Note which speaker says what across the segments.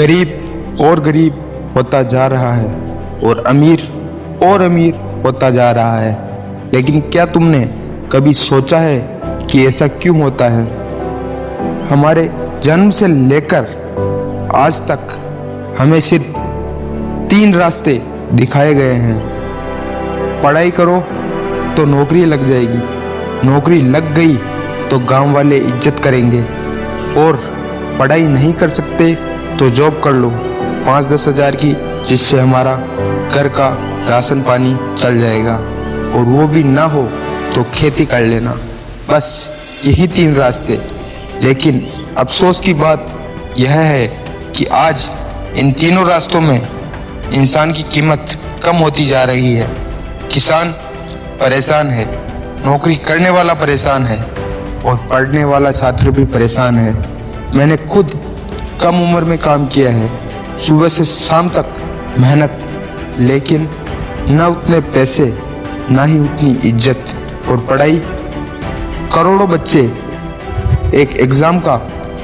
Speaker 1: गरीब और गरीब होता जा रहा है और अमीर होता जा रहा है। लेकिन क्या तुमने कभी सोचा है कि ऐसा क्यों होता है? हमारे जन्म से लेकर आज तक हमें सिर्फ 3 रास्ते दिखाए गए हैं। पढ़ाई करो तो नौकरी लग जाएगी, नौकरी लग गई तो गांव वाले इज्जत करेंगे, और पढ़ाई नहीं कर सकते तो जॉब कर लो 5-10 हज़ार की, जिससे हमारा घर का राशन पानी चल जाएगा, और वो भी ना हो तो खेती कर लेना। बस यही 3 रास्ते। लेकिन अफसोस की बात यह है कि आज इन तीनों रास्तों में इंसान की कीमत कम होती जा रही है। किसान परेशान है, नौकरी करने वाला परेशान है, और पढ़ने वाला छात्र भी परेशान है। मैंने खुद कम उम्र में काम किया है, सुबह से शाम तक मेहनत, लेकिन न उतने पैसे, ना ही उतनी इज्जत और पढ़ाई। करोड़ों बच्चे एक एग्ज़ाम का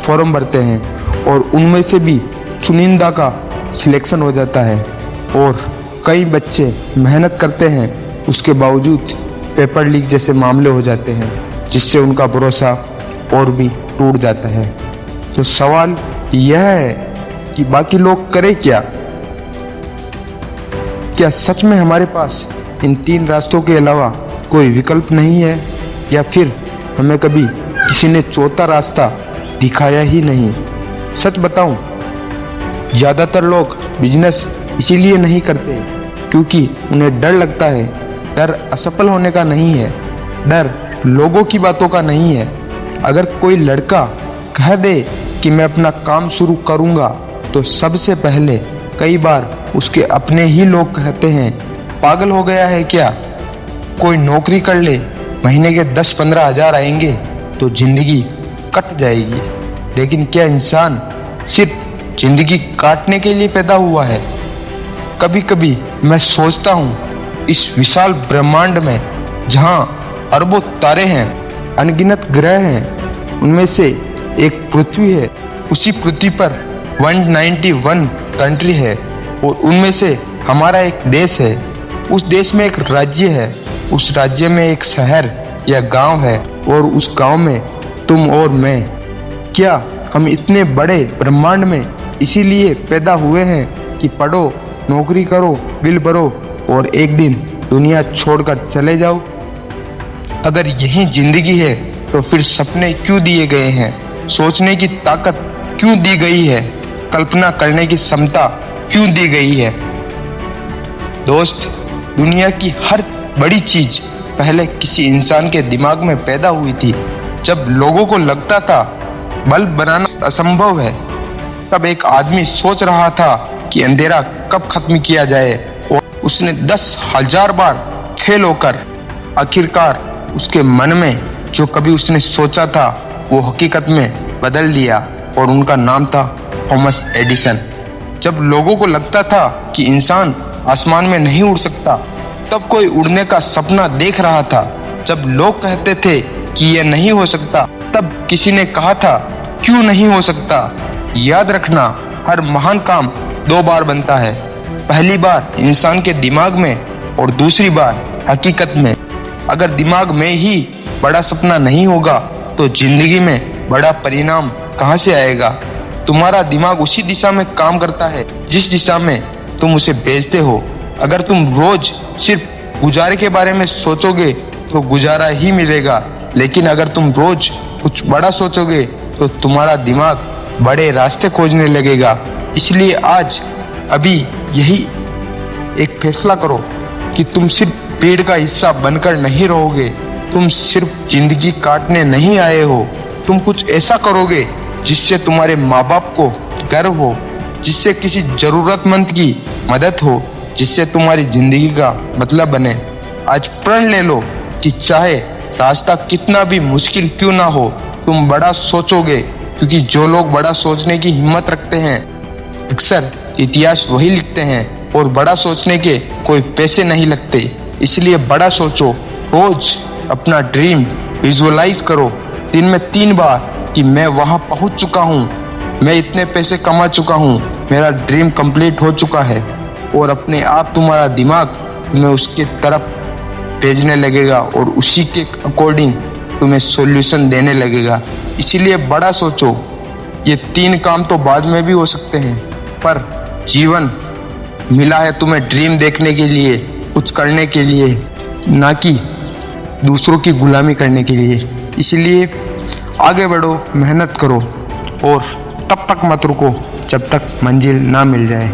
Speaker 1: फॉर्म भरते हैं और उनमें से भी चुनिंदा का सिलेक्शन हो जाता है, और कई बच्चे मेहनत करते हैं, उसके बावजूद पेपर लीक जैसे मामले हो जाते हैं, जिससे उनका भरोसा और भी टूट जाता है। तो सवाल यह है कि बाकी लोग करें क्या? क्या सच में हमारे पास इन 3 रास्तों के अलावा कोई विकल्प नहीं है, या फिर हमें कभी किसी ने चौथा रास्ता दिखाया ही नहीं? सच बताऊं, ज़्यादातर लोग बिजनेस इसीलिए नहीं करते क्योंकि उन्हें डर लगता है। डर असफल होने का नहीं है, डर लोगों की बातों का नहीं है। अगर कोई लड़का कह दे कि मैं अपना काम शुरू करूंगा, तो सबसे पहले कई बार उसके अपने ही लोग कहते हैं, पागल हो गया है क्या? कोई नौकरी कर ले, महीने के 10-15 हज़ार आएंगे तो जिंदगी कट जाएगी। लेकिन क्या इंसान सिर्फ जिंदगी काटने के लिए पैदा हुआ है? कभी कभी मैं सोचता हूँ, इस विशाल ब्रह्मांड में जहाँ अरबों तारे हैं, अनगिनत ग्रह हैं, उनमें से एक पृथ्वी है। उसी पृथ्वी पर 191 कंट्री है, और उनमें से हमारा एक देश है। उस देश में एक राज्य है, उस राज्य में एक शहर या गांव है, और उस गांव में तुम और मैं। क्या हम इतने बड़े ब्रह्मांड में इसीलिए पैदा हुए हैं कि पढ़ो, नौकरी करो, बिल भरो और एक दिन दुनिया छोड़कर चले जाओ? अगर यही जिंदगी है तो फिर सपने क्यों दिए गए हैं? सोचने की ताकत क्यों दी गई है? कल्पना करने की क्षमता क्यों दी गई है? दोस्त, दुनिया की हर बड़ी चीज पहले किसी इंसान के दिमाग में पैदा हुई थी। जब लोगों को लगता था बल्ब बनाना असंभव है, तब एक आदमी सोच रहा था कि अंधेरा कब खत्म किया जाए, और उसने 10,000 बार फेल होकर आखिरकार उसके मन में जो कभी उसने सोचा था वो हकीकत में बदल दिया, और उनका नाम था थॉमस एडिसन। जब लोगों को लगता था कि इंसान आसमान में नहीं उड़ सकता, तब कोई उड़ने का सपना देख रहा था। जब लोग कहते थे कि यह नहीं हो सकता, तब किसी ने कहा था क्यों नहीं हो सकता? याद रखना, हर महान काम 2 बार बनता है। पहली बार इंसान के दिमाग में, और दूसरी बार हकीकत में। अगर दिमाग में ही बड़ा सपना नहीं होगा तो जिंदगी में बड़ा परिणाम कहाँ से आएगा? तुम्हारा दिमाग उसी दिशा में काम करता है जिस दिशा में तुम उसे भेजते हो। अगर तुम रोज सिर्फ गुजारे के बारे में सोचोगे तो गुजारा ही मिलेगा, लेकिन अगर तुम रोज कुछ बड़ा सोचोगे तो तुम्हारा दिमाग बड़े रास्ते खोजने लगेगा। इसलिए आज अभी यही एक फैसला करो कि तुम सिर्फ पेड़ का हिस्सा बनकर नहीं रहोगे। तुम सिर्फ जिंदगी काटने नहीं आए हो, तुम कुछ ऐसा करोगे जिससे तुम्हारे माँ बाप को गर्व हो, जिससे किसी जरूरतमंद की मदद हो, जिससे तुम्हारी जिंदगी का मतलब बने। आज प्रण ले लो कि चाहे रास्ता कितना भी मुश्किल क्यों ना हो, तुम बड़ा सोचोगे, क्योंकि जो लोग बड़ा सोचने की हिम्मत रखते हैं अक्सर इतिहास वही लिखते हैं, और बड़ा सोचने के कोई पैसे नहीं लगते। इसलिए बड़ा सोचो, रोज अपना ड्रीम विजुअलाइज करो, दिन में 3 बार कि मैं वहां पहुंच चुका हूं, मैं इतने पैसे कमा चुका हूं, मेरा ड्रीम कंप्लीट हो चुका है और अपने आप तुम्हारा दिमाग में उसके तरफ भेजने लगेगा और उसी के अकॉर्डिंग तुम्हें सॉल्यूशन देने लगेगा। इसीलिए बड़ा सोचो। ये 3 काम तो बाद में भी हो सकते हैं, पर जीवन मिला है तुम्हें ड्रीम देखने के लिए, कुछ करने के लिए, ना कि दूसरों की गुलामी करने के लिए। इसलिए आगे बढ़ो, मेहनत करो और तब तक मत रुको जब तक मंजिल ना मिल जाए।